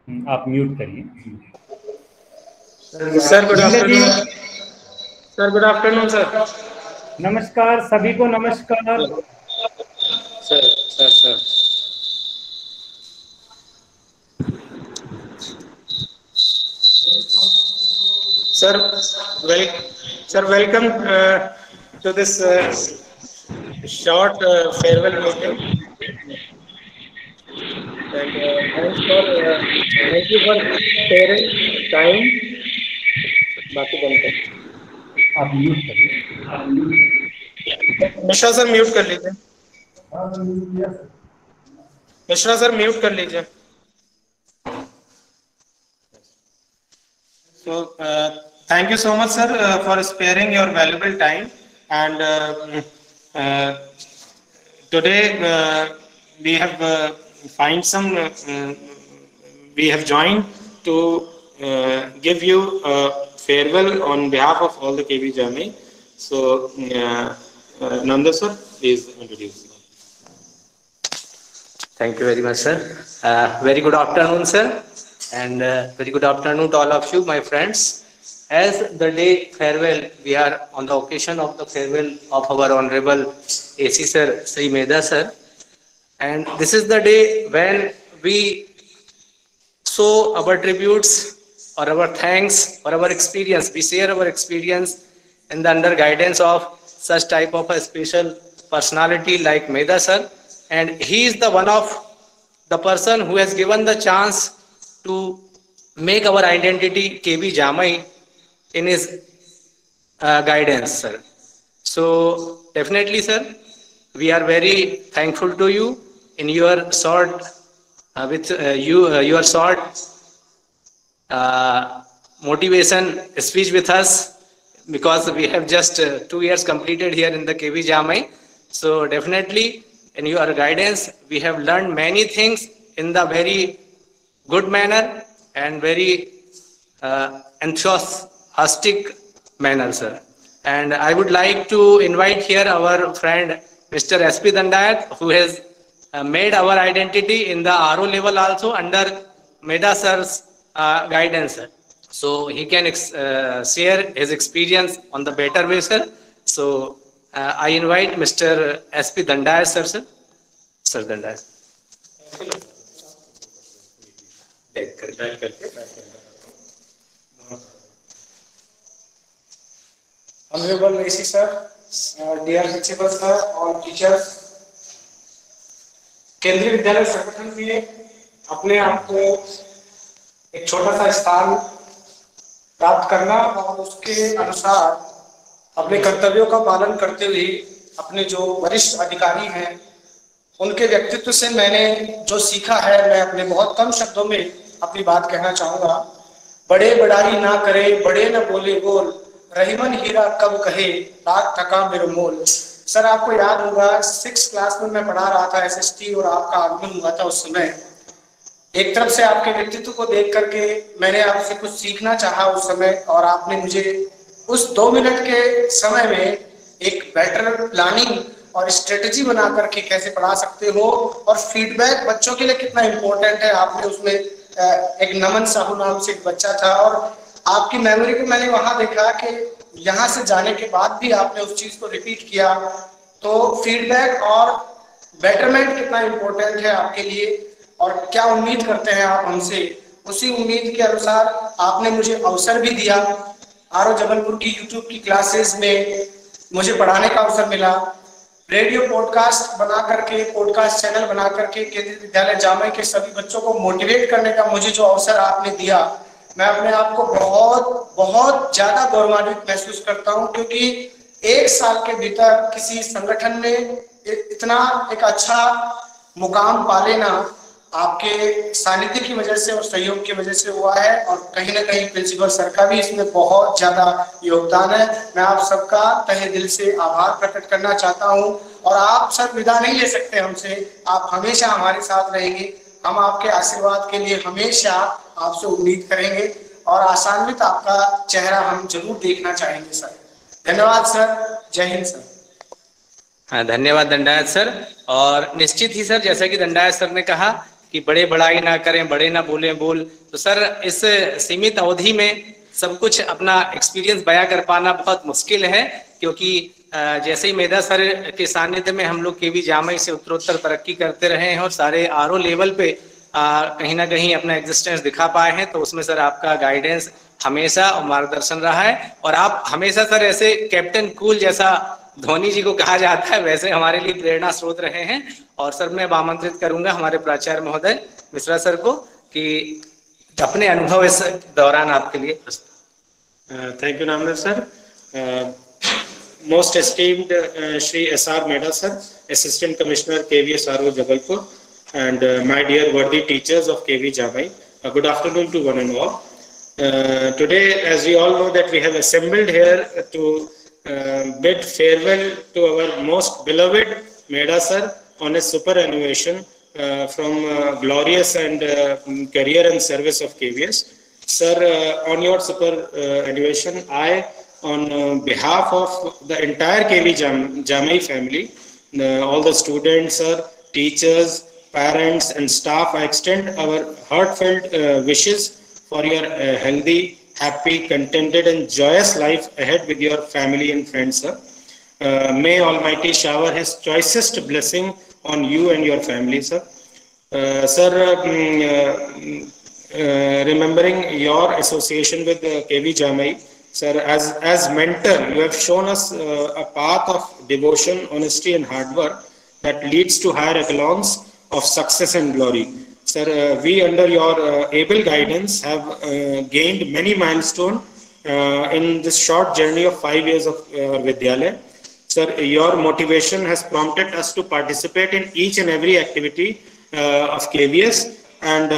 आप म्यूट करिए। Sir good Neeraj ji, afternoon. Sir good afternoon sir. नमस्कार सभी को, नमस्कार। Sir sir sir sir well sir welcome to this short farewell meeting, and thank you for sparing time. बाकी बनते हैं। आप म्यूट करिए। मिश्रा सर म्यूट कर लीजिए। मिश्रा सर म्यूट कर लीजिए। So thank you so much sir for sparing your valuable time, and uh, today we have find some we have joined to give you a farewell on behalf of all the KB Jamai. So Nanda sir, please introduce. Thank you very much, sir. Very good afternoon, sir, and very good afternoon to all of you, my friends. As the day farewell, we are on the occasion of the farewell of our Honorable AC Sir, Sri Medha Sir, and this is the day when we show our tributes or our thanks or our experience. We share our experience in the under guidance of such type of a special personality like Medha Sir, and he is the one of the person who has given the chance to make our identity KB Jamai in his guidance, sir. So definitely, sir, we are very thankful to you in your short your short motivation speech with us, because we have just 2 years completed here in the KB Jamai. So definitely in your guidance we have learned many things in the very good manner and very enthusiastic manner, sir. And I would like to invite here our friend Mr. SP Dandayat, who has made our identity in the RO level also under Medha sir's guidance, sir. So he can share his experience on the better way, sir. So I invite Mr. SP Dandayat, sir. Sir Dandayat. Honorable AC sir, dear principal sir, all teachers, केंद्रीय विद्यालय संगठन में अपने आप को एक छोटा सा स्थान प्राप्त करना और उसके अनुसार अपने कर्तव्यों का पालन करते हुए अपने जो वरिष्ठ अधिकारी हैं उनके व्यक्तित्व से मैंने जो सीखा है, मैं अपने बहुत कम शब्दों में अपनी बात कहना चाहूंगा। बड़े बड़ाई ना करे, बड़े न बोले बोल, रहीमन हीरा कब कहे, लाख टका मेरे मोल। सर आपको याद होगा 6th क्लास में मैं पढ़ा रहा था SST और आपका आगमन हुआ था उस समय। एक तरफ से आपके व्यक्तित्व को देख करके मैंने आपसे कुछ सीखना चाहा उस समय, और आपने मुझे उस 2 मिनट के समय में एक बेटर प्लानिंग और स्ट्रेटेजी बना करके कैसे पढ़ा सकते हो और फीडबैक बच्चों के लिए कितना इम्पोर्टेंट है, आपने उसमें एक नमन साहू नाम से एक बच्चा था और आपकी मेमोरी को मैंने वहां देखा कि यहाँ से जाने के बाद भी आपने उस चीज को रिपीट किया। तो फीडबैक और बेटरमेंट कितना इम्पोर्टेंट है आपके लिए और क्या उम्मीद करते हैं आप हमसे, उसी उम्मीद के अनुसार आपने मुझे अवसर भी दिया। RO जबलपुर की YouTube की क्लासेस में मुझे पढ़ाने का अवसर मिला। रेडियो पॉडकास्ट बना करके, पॉडकास्ट चैनल बना करके केंद्रीय विद्यालय जामई के सभी बच्चों को मोटिवेट करने का मुझे जो अवसर आपने दिया, मैं अपने आप को बहुत बहुत ज्यादा गौरवान्वित महसूस करता हूं, क्योंकि 1 साल के भीतर किसी संगठन ने इतना एक अच्छा मुकाम पा लेना आपके सानिध्य की वजह से और सहयोग की वजह से हुआ है, और कहीं ना कहीं प्रिंसिपल सर का भी इसमें बहुत ज्यादा योगदान है। मैं आप सबका तहे दिल से आभार प्रकट करना चाहता हूं, और आप सर विदा नहीं ले सकते हमसे, आप हमेशा हमारे साथ रहेंगे। हम आपके आशीर्वाद के लिए हमेशा आपसे उम्मीद करेंगे और आशान्वित आपका चेहरा हम जरूर देखना चाहेंगे सर। धन्यवाद सर, जय हिंद सर। हाँ, धन्यवाद दंडायत सर। और निश्चित ही सर, जैसा कि दंडायत सर ने कहा कि बड़े बड़ाई ना करें, बड़े ना बोलें बोल। तो सर इस सीमित अवधि में सब कुछ अपना एक्सपीरियंस बयां कर पाना बहुत मुश्किल है, क्योंकि जैसे ही मेधा सर के सानिध्य में हम लोग केवी जामई से उत्तरोत्तर तरक्की करते रहे हैं और सारे आरओ लेवल पे कहीं ना कहीं अपना एग्जिस्टेंस दिखा पाए हैं, तो उसमें सर आपका गाइडेंस हमेशा और मार्गदर्शन रहा है। और आप हमेशा सर ऐसे कैप्टन कूल, जैसा धोनी जी को कहा जाता है, वैसे हमारे लिए प्रेरणा स्रोत रहे हैं। और सर मैं आमंत्रित करूंगा हमारे प्राचार्य महोदय मिश्रा सर को कि अपने अनुभव इस दौरान आपके लिए। Thank you, Namdev sir. Most esteemed Shri S.R. Mehta sir, Assistant Commissioner KVS RO Jabalpur, and my dear worthy teachers of KV Jamai. Good afternoon to one and all. Today, as we all know, that we have assembled here to bid farewell to our most beloved Mehta sir on his superannuation from glorious and career and service of KVS. Sir, on your superannuation, I, on behalf of the entire KV Jamai family, all the students, sir, teachers, parents and staff, I extend our heartfelt wishes for your healthy, happy, contented and joyous life ahead with your family and friends, sir. May Almighty shower His choicest blessing on you and your family, sir. Sir, remembering your association with KV Jamai, sir, as mentor, you have shown us a path of devotion, honesty and hard work that leads to higher echelons of success and glory. Sir, we under your able guidance have gained many milestones in this short journey of 5 years of Vidyalaya. Sir, your motivation has prompted us to participate in each and every activity of KVS. And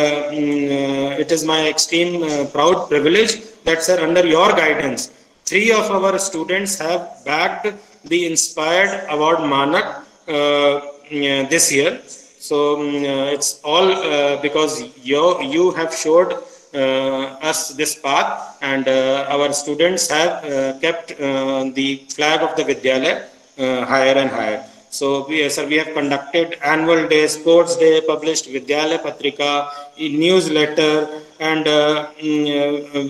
it is my extreme proud privilege that, sir, under your guidance, 3 of our students have bagged the Inspired Award Manak this year. So it's all because you have showed us this path, and our students have kept the flag of the Vidyalaya higher and higher. So we have conducted annual day, sports day, published Vidyalaya Patrika, newsletter, and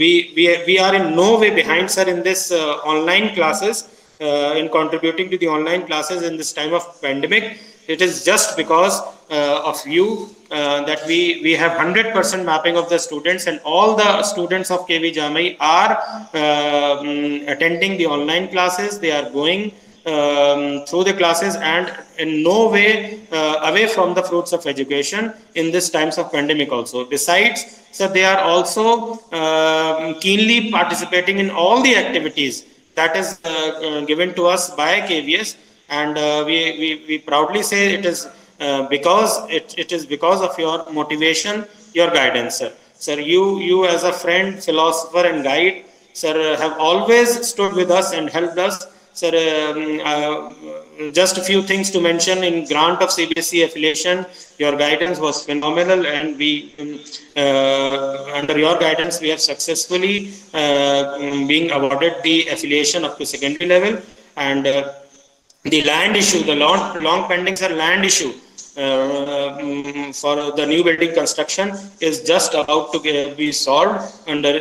we are in no way behind, sir, in this online classes, in contributing to the online classes in this time of pandemic. It is just because of you that we have 100% mapping of the students, and all the students of KV Jamai are attending the online classes. They are going through the classes and in no way away from the fruits of education in this times of pandemic also. Besides, so they are also keenly participating in all the activities that is given to us by KVS, and we proudly say it is because it is because of your motivation, your guidance, sir. Sir, you as a friend, philosopher and guide, sir, have always stood with us and helped us. Sir, just a few things to mention. In grant of CBSE affiliation, your guidance was phenomenal, and we, under your guidance, we have successfully being awarded the affiliation up to secondary level. And the land issue, the long pending, sir, land issue for the new building construction is just about to be solved under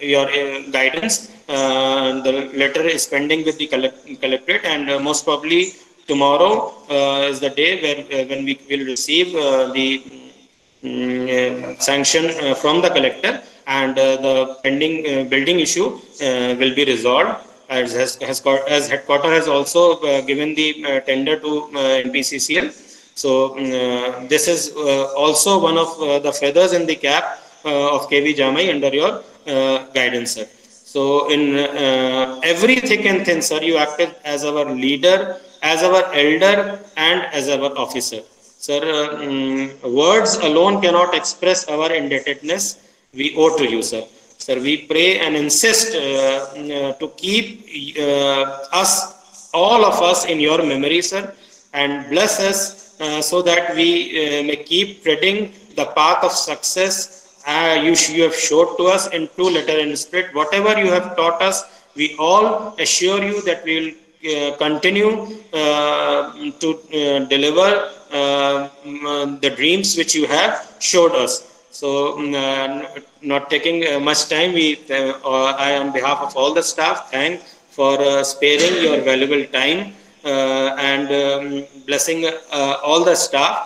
your guidance. The letter is pending with the collectorate, and most probably tomorrow is the day where when we will receive the sanction from the collector, and the pending building issue will be resolved. As headquarter has also given the tender to NPCCL. So this is also one of the feathers in the cap of KV Jamai under your guidance, sir. So in every thick and thin, sir, you acted as our leader, as our elder, and as our officer. Sir, words alone cannot express our indebtedness we owe to you, sir. Sir, we pray and insist to keep us, all of us, in your memory, sir, and bless us so that we may keep treading the path of success you have showed to us in true letter and spirit. Whatever you have taught us, we all assure you that we will continue to deliver the dreams which you have showed us. So, not taking much time, I, on behalf of all the staff, thank for sparing your valuable time and blessing all the staff,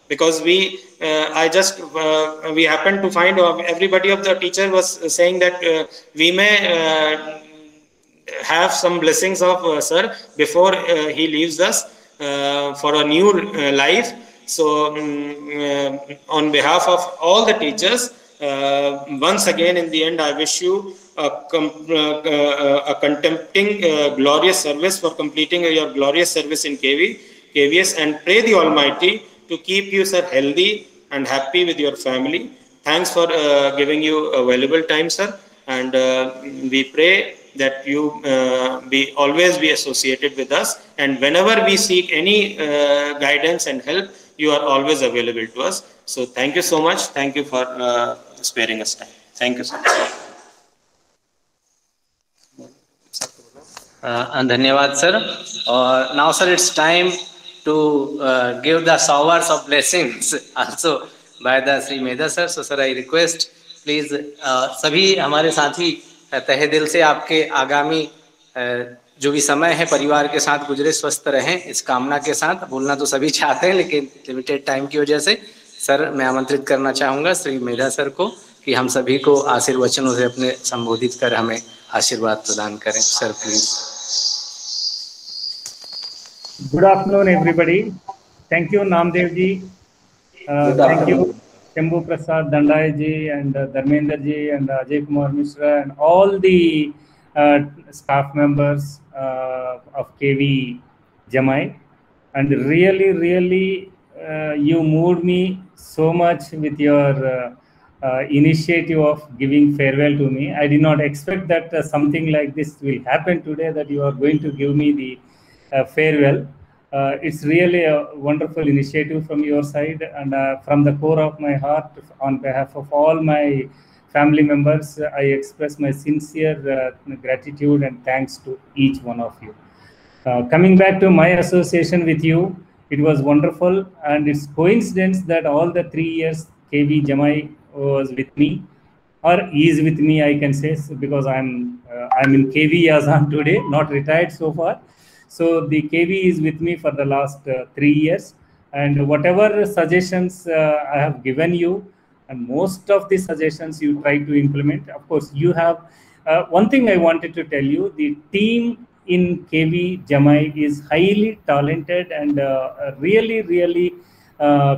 because we happened to find everybody of the teacher was saying that we may have some blessings of sir before he leaves us for a new life. So on behalf of all the teachers, once again in the end, I wish you a contempting glorious service for completing your glorious service in KVS, and pray the Almighty to keep you, sir, healthy and happy with your family. Thanks for giving you a valuable time, sir, and we pray that you always be associated with us, and whenever we seek any guidance and help, you are always available to us. So thank you so much. Thank you for sparing us time. Thank you so much. धन्यवाद sir. और now sir, it's time to give the showers of blessings also by the Sri Medha sir. So sir, I request please सभी हमारे साथी तहे दिल से आपके आगामी जो भी समय है परिवार के साथ गुजरे, स्वस्थ रहें, इस कामना के साथ. बोलना तो सभी चाहते हैं लेकिन लिमिटेड टाइम की वजह से सर मैं आमंत्रित करना चाहूँगा श्री मेधा सर को कि हम सभी को आशीर्वचनों से अपने संबोधित कर हमें आशीर्वाद प्रदान करें. Sir please. Good afternoon, everybody. Thank you, Namdev ji. Thank you, Shambhu Prasad Dandai ji and Dharmender ji and Ajay Kumar Mishra and all the staff members of KV Jamai. And really, you moved me so much with your initiative of giving farewell to me. I did not expect that something like this will happen today, that you are going to give me the farewell. It's really a wonderful initiative from your side, and from the core of my heart, on behalf of all my family members, I express my sincere gratitude and thanks to each one of you. Coming back to my association with you, it was wonderful, and it's coincidence that all the 3 years KV Jamai was with me, or is with me, I can say, because I'm in KV as on today, not retired so far. So the KV is with me for the last 3 years, and whatever suggestions I have given you, and most of the suggestions you try to implement. Of course, you have one thing I wanted to tell you: the team in KV Jamai is highly talented and really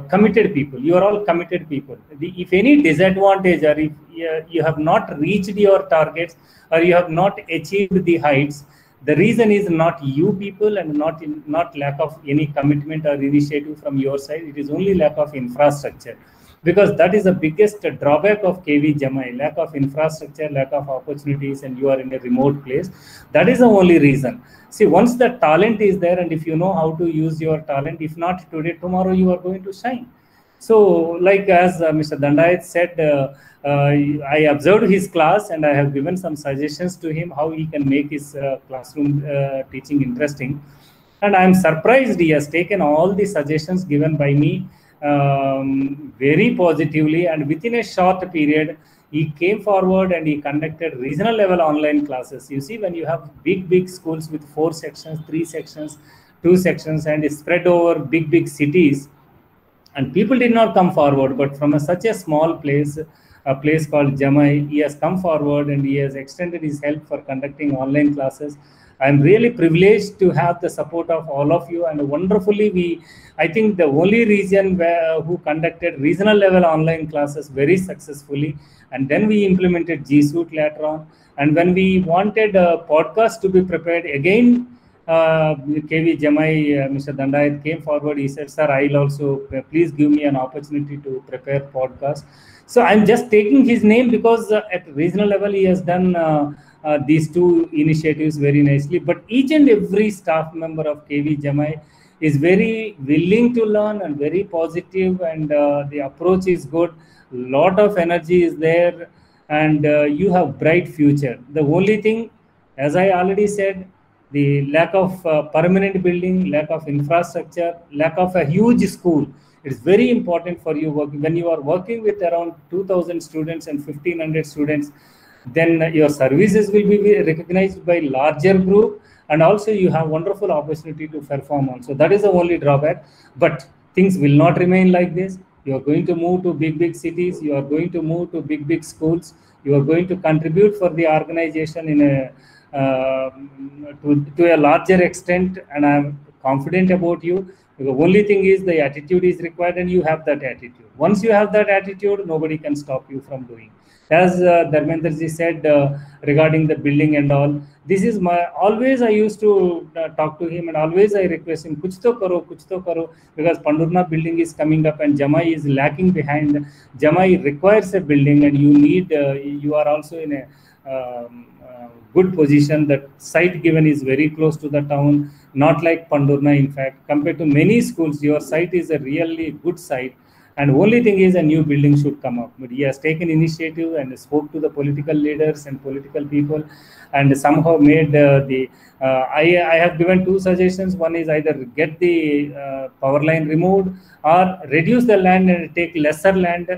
committed people. You are all committed people. If any disadvantage, or if you have not reached your targets, or you have not achieved the heights, the reason is not you people, and not lack of any commitment or initiative from your side. It is only lack of infrastructure, because that is the biggest drawback of KV Jamai: lack of infrastructure, lack of opportunities, and you are in a remote place. That is the only reason. See, once the talent is there, and if you know how to use your talent, if not today, tomorrow you are going to shine. So, like as Mr. Dandayat said, I observed his class and I have given some suggestions to him how he can make his classroom teaching interesting. And I am surprised he has taken all the suggestions given by me very positively, and within a short period, he came forward and he conducted regional level online classes. You see, when you have big schools with 4 sections, 3 sections, 2 sections, and it's spread over big cities, and people did not come forward, but from such a small place, a place called Jamai, he has come forward and he has extended his help for conducting online classes. I am really privileged to have the support of all of you, and wonderfully I think the only region who conducted regional level online classes very successfully, and then we implemented G Suite later on. And when we wanted a podcast to be prepared, again KV Jamai, Mr. Dandayat came forward. He said, "Sir, I'll also, please give me an opportunity to prepare podcast." So I'm just taking his name because at regional level he has done these 2 initiatives very nicely. But each and every staff member of KV Jamai is very willing to learn and very positive, and the approach is good. Lot of energy is there, and you have bright future. The only thing, as I already said, the lack of permanent building, lack of infrastructure, lack of a huge school. It's very important for you when you are working with around 2,000 students and 1,500 students, then your services will be recognized by larger group, and also you have wonderful opportunity to perform on. So that is the only drawback, but things will not remain like this. You are going to move to big cities, you are going to move to big schools, you are going to contribute for the organization in a to a larger extent, and I am confident about you. The only thing is the attitude is required, and you have that attitude. Once you have that attitude, nobody can stop you from doing. As Dharmender ji said regarding the building and all, this is my, always I used to talk to him, and always I request him, kuch to karo, because Pandurna building is coming up and Jamai is lacking behind. Jamai requires a building, and you need, you are also in a good position. That site given is very close to the town, not like Pandurna. In fact, compared to many schools, your site is a really good site. And only thing is a new building should come up. But he has taken initiative and spoke to the political leaders and political people, and somehow made I have given two suggestions. One is either get the power line removed, or reduce the land and take lesser land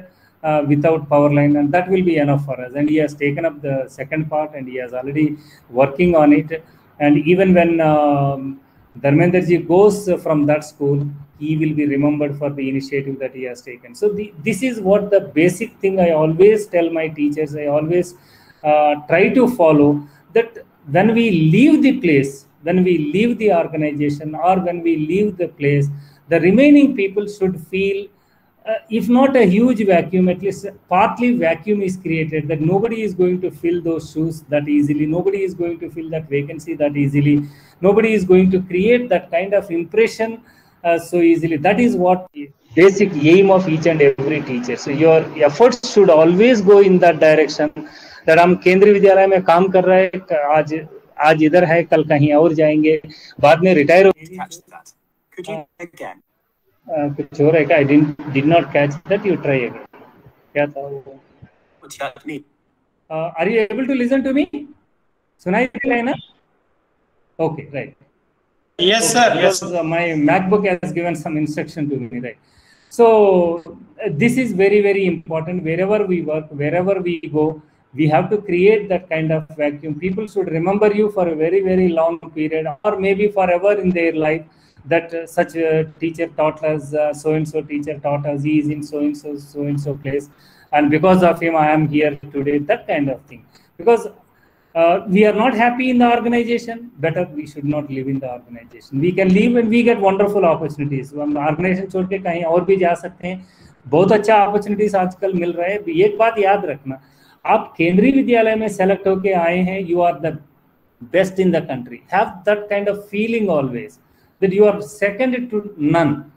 without power line, and that will be enough for us. And he has taken up the second part, and he has already working on it. And even when Dharmender ji goes from that school, he will be remembered for the initiative that he has taken. So this is what the basic thing I always tell my teachers. I always try to follow, that when we leave the place, when we leave the organization, or when we leave the place, the remaining people should feel, if not a huge vacuum, at least partly vacuum is created, that nobody is going to fill those shoes that easily. Nobody is going to fill that vacancy that easily. Nobody is going to create that kind of impression so easily. That is what basic aim of each and every teacher. So your efforts should always go in that direction, that हम केंद्रीय विद्यालय में काम कर रहे हैं, आज इधर है, कल कहीं और जाएंगे, बाद में रिटायर हो। कुछ हो रहा है क्या? I did not catch that. You try again. क्या था वो? Are you able to listen to me? सुनाई दे रहा है ना? Okay, right. Yes, sir. Yes. My MacBook has given some instruction to me, right? So this is very, very important. Wherever we work, wherever we go, we have to create that kind of vacuum. People should remember you for a very, very long period, or maybe forever in their life, that such a teacher taught us, so-and-so teacher taught us, he is in so-and-so place, and because of him I am here today, that kind of thing. Because we are not happy in the organization, better we should not live in the organization. We can live and we get wonderful opportunities. हम organization छोड़ के कहीं और भी जा सकते हैं, बहुत अच्छा opportunities आजकल मिल रहा है. एक बात याद रखना, आप केंद्रीय विद्यालय में select होके आए हैं, you are the best in the country. Have that kind of feeling always, that you are second to none.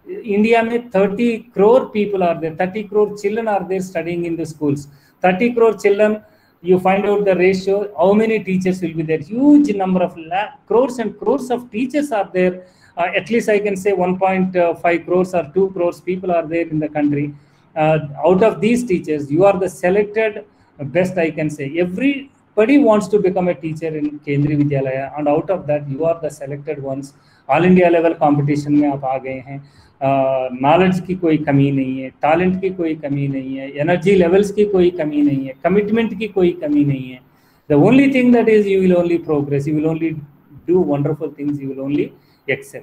India में 30 crore people are there, 30 crore children are there studying in the schools. 30 crore children, you find out the ratio, how many teachers will be there. Huge number of crores and crores of teachers are there. At least I can say 1.5 crores or 2 crores people are there in the country. Out of these teachers, you are the selected best, I can say. Everybody wants to become a teacher in Kendriya Vidyalaya, and out of that, you are the selected ones. All India level competition में आप आ गए हैं. Knowledge की कोई कमी नहीं है, talent की कोई कमी नहीं है, एनर्जी लेवल्स की कोई कमी नहीं है, कमिटमेंट की कोई कमी नहीं है. The only thing that is you will only progress, you will only do wonderful things, you will only excel.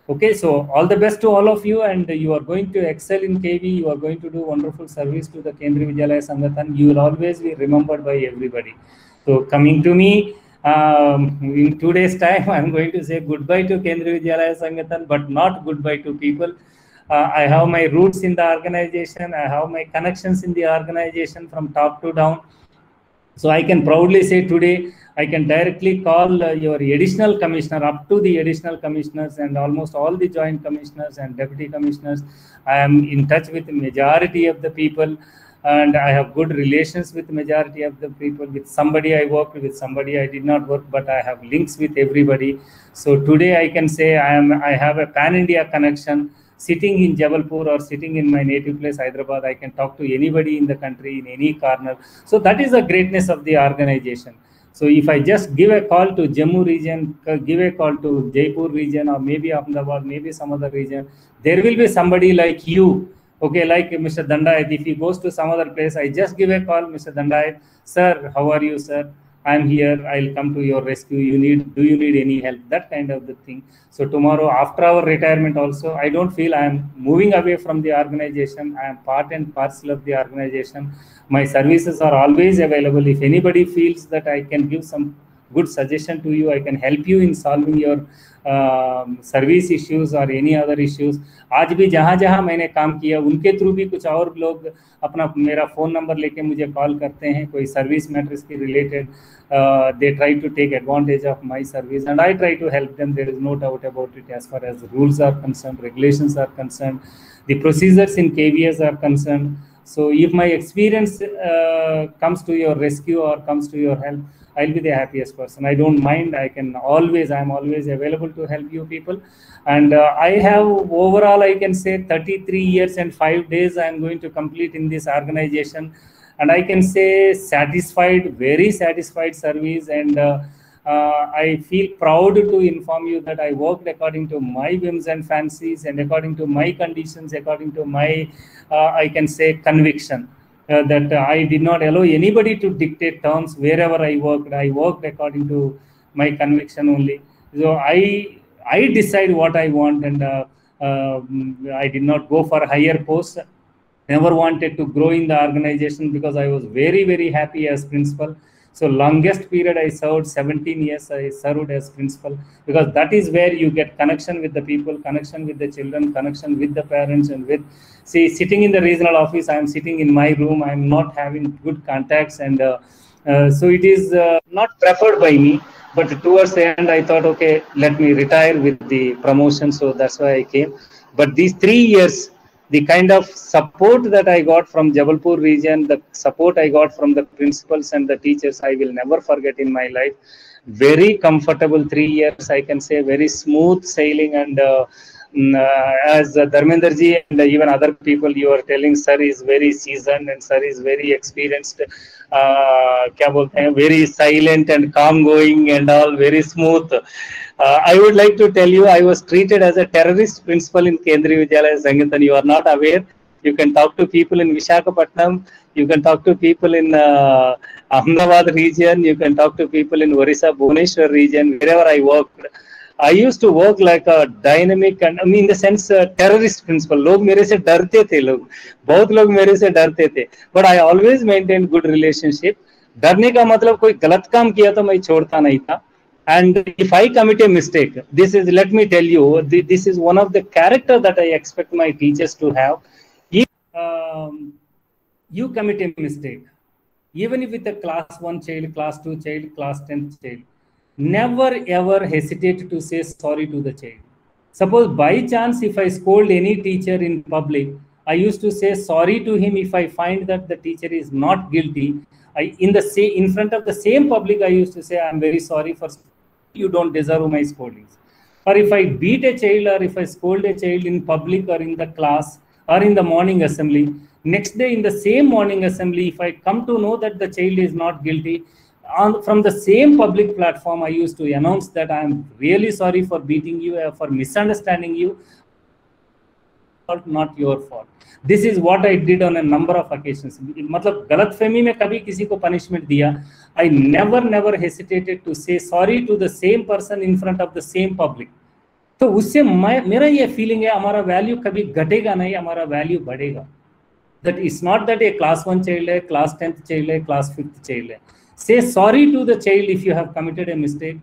Okay, so all the best to all of you, and you are going to excel in KV. You are going to do wonderful service to the Kendriya Vidyalaya Sangathan. You will always be remembered by everybody. So coming to me, in 2 days time, I am going to say goodbye to Kendriya Vidyalaya Sangathan, but not goodbye to people. I have my roots in the organization. I have my connections in the organization from top to down. So I can proudly say today, I can directly call your additional commissioner, up to the additional commissioners and almost all the joint commissioners and deputy commissioners. I am in touch with the majority of the people, and I have good relations with the majority of the people. With somebody I worked, with somebody I did not work, but I have links with everybody. So today I can say I have a pan-India connection. Sitting in Jabalpur or sitting in my native place, Hyderabad, I can talk to anybody in the country, in any corner. So that is the greatness of the organization. So if I just give a call to Jammu region, give a call to Jaipur region, or maybe Ahmedabad, maybe some other region, there will be somebody like you, okay, like Mr. Dandayat. If he goes to some other place, I just give a call, Mr. Dandayat, sir, how are you, sir? I'm here. I'll come to your rescue. Do you need any help? That kind of the thing. So tomorrow, after our retirement, also, I don't feel I'm moving away from the organization. I am part and parcel of the organization. My services are always available. If anybody feels that I can give some good suggestion to you, I can help you in solving your service issues और any other issues. आज भी जहाँ जहाँ मैंने काम किया उनके through भी कुछ और लोग अपना मेरा फ़ोन नंबर लेके मुझे कॉल करते हैं, कोई सर्विस मैटर्स के related. They try to take advantage of my service and I try to help them. There is no doubt about it. As far as the rules are concerned, regulations are concerned, the procedures in KVS are concerned. So if my experience comes to your rescue or comes to your help, I'll be the happiest person. I don't mind. I'm always available to help you people. And I have overall, I can say 33 years and 5 days I'm going to complete in this organization. And I can say satisfied, very satisfied service. And I feel proud to inform you that I worked according to my whims and fancies and according to my conditions, according to my, I can say, conviction. That I did not allow anybody to dictate terms wherever I worked. I worked according to my conviction only. So I decide what I want, and I did not go for higher posts. Never wanted to grow in the organization because I was very, very happy as principal. So longest period I served 17 years. I served as principal because that is where you get connection with the people, connection with the children, connection with the parents, and with, see, sitting in the regional office, I am sitting in my room. I am not having good contacts, and so it is not preferred by me. But towards the end, I thought, okay, let me retire with the promotion. So that's why I came. But these 3 years, the kind of support that I got from Jabalpur region, the support I got from the principals and the teachers, I will never forget in my life. Very comfortable 3 years, I can say, very smooth sailing. And as Dharmender ji and even other people, you are telling, sir is very seasoned and sir is very experienced. Very silent and calm going and all, very smooth. I would like to tell you, I was treated as a terrorist principal in Kendriya Vidyalaya Sangeetan. You are not aware. You can talk to people in Visakhapatnam. You can talk to people in Ahmedabad region. You can talk to people in Orissa, Bhubaneswar region, wherever I worked. I used to work like a dynamic and, I mean, in the sense, terrorist principal. लोग मेरे से डरते थे, बहुत लोग मेरे से डरते थे. But I always maintained good relationship. डरने का मतलब कोई गलत काम किया तो मैं छोड़ता नहीं था. And if I commit a mistake, this is, let me tell you, this is one of the character that I expect my teachers to have. If you commit a mistake, even if with a class 1 child, class 2 child, class 10th child, never ever hesitate to say sorry to the child. Suppose by chance, if I scold any teacher in public, I used to say sorry to him if I find that the teacher is not guilty. In front of the same public, I used to say, I'm very sorry for, you don't deserve my scoldings. Or if I beat a child or if I scold a child in public or in the class or in the morning assembly, next day in the same morning assembly, if I come to know that the child is not guilty, from the same public platform, I used to announce that I am really sorry for beating you, for misunderstanding you, not your fault. This is what I did on a number of occasions. मतलब गलतफहमी में कभी किसी को punishment दिया, I never hesitated to say sorry to the same person in front of the same public. तो उससे मेरा ये feeling है, हमारा value कभी घटेगा नहीं, हमारा value बढ़ेगा. That it's not that a class 1 child है, class 10th child है, class 5th child है. Say sorry to the child if you have committed a mistake.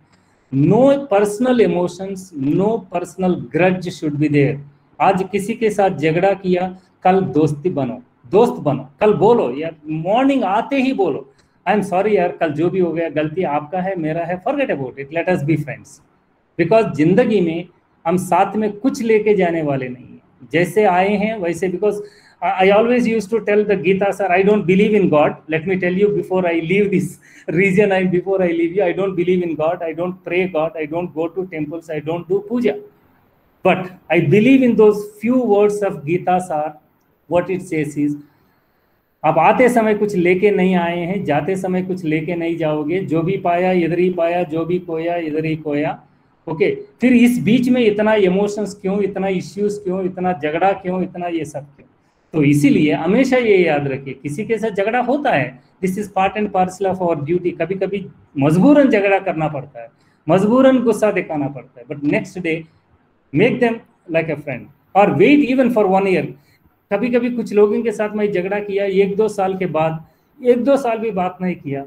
No personal emotions, no personal grudge should be there. आज किसी के साथ झगड़ा किया, कल दोस्त बनो, कल बोलो यार, मॉर्निंग आते ही बोलो, आई एम सॉरी यार, कल जो भी हो गया गलती आपका है, मेरा है, forget about it, let us be friends. Because जिंदगी में हम साथ में कुछ लेके जाने वाले नहीं है, जैसे आए हैं वैसे. Because I always used to tell the Gita, sir, I don't believe in God. Let me tell you before I leave this region and before I leave you, I don't believe in God. I don't pray God. I don't go to temples. I don't do puja. But I believe in those few words of Gita, sir. What it says is, आप आते समय कुछ लेके नहीं आए हैं, जाते समय कुछ लेके नहीं जाओगे। जो भी पाया इधर ही पाया, जो भी खोया इधर ही खोया। ओके, फिर इस बीच में इतना इमोशंस क्यों, इतना इश्यूज क्यों, इतना झगड़ा क्यों, इतना ये सब क्यों? तो इसीलिए हमेशा ये याद रखिए, किसी के साथ झगड़ा होता है, this is part and parcel of our duty. कभी कभी मजबूरन झगड़ा करना पड़ता है, मजबूरन गुस्सा दिखाना पड़ता है, but next day make them like a friend और वेट इवन फॉर 1 ईयर। कभी कभी कुछ लोगों के साथ मैं झगड़ा किया, 1-2 साल के बाद, 1-2 साल भी बात नहीं किया।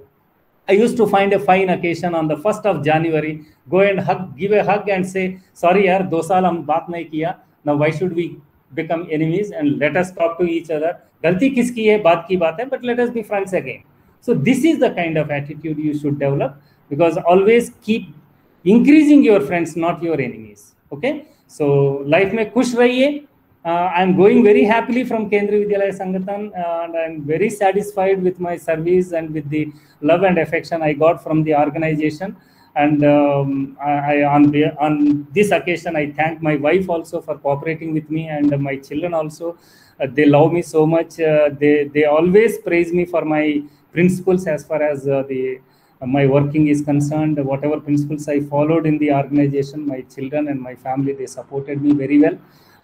I used to find a fine occasion on the 1st of January, go and hug, give a hug and say, sorry यार 2 साल हम बात नहीं किया, now why should we become enemies and let us talk to each other. गलती किसकी है, बात की बात है, but let us be friends again. So this is the kind of attitude you should develop, because always keep increasing your friends, not your enemies. Okay, so life में खुश रहिए. I am going very happily from Kendriya Vidyalaya Sangathan, and I am very satisfied with my service and with the love and affection I got from the organization. And on this occasion, I thank my wife also for cooperating with me, and my children also. They love me so much. They always praise me for my principles as far as my working is concerned. Whatever principles I followed in the organization, my children and my family, they supported me very well.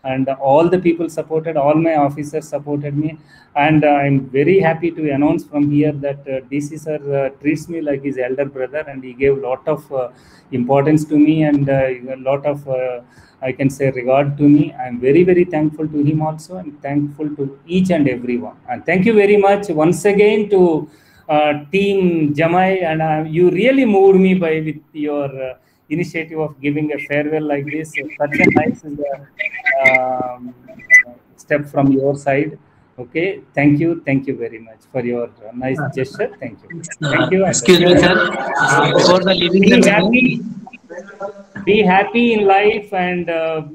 And all the people supported, all my officers supported me. And I'm very happy to announce from here that DC sir treats me like his elder brother, and he gave a lot of importance to me, and a lot of, I can say, regard to me. I'm very, very thankful to him also, and thankful to each and everyone. And thank you very much once again to Team Jamai, and you really moved me with your initiative of giving a farewell like this. Such a nice step from your side. Okay, thank you very much for your nice gesture. Thank you. Excuse me, sir. Before the leaving be happy in life, and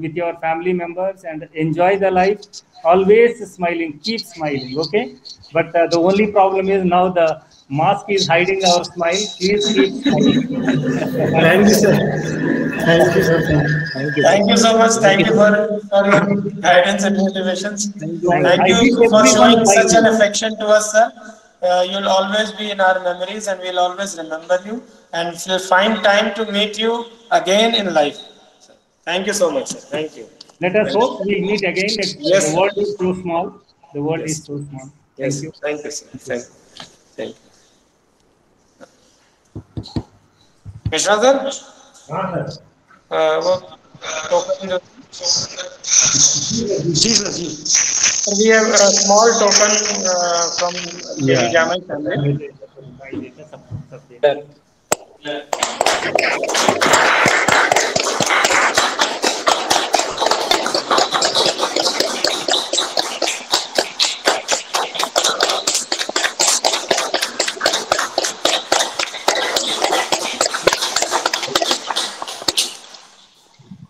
with your family members, and enjoy the life. Always smiling, keep smiling. Okay, but the only problem is now the mask is hiding our smile. Please keep smiling. Thank you, sir. Thank you, sir. Thank you so much. Thank you for your guidance and motivations. Thank you for showing such an affection to us, sir. You'll always be in our memories, and we'll always remember you. And we'll find time to meet you again in life. Thank you so much, sir. Thank you. Let us hope we'll meet again. Yes. The world is so small. The world is so small. Yes. Thank you. Thank you, sir. Thank you. Mishra sir? वो token जो we have a small token from the Jamai family.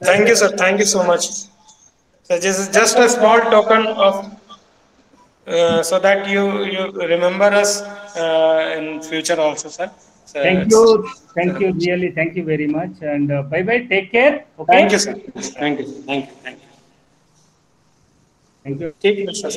Thank you, sir. Thank you so much. So this is just a small token of so that you remember us in future also, sir. So Thank you, really, thank you very much, and bye bye. Take care. Okay. Thank you, sir. Thank you. Thank you. Take care, sir.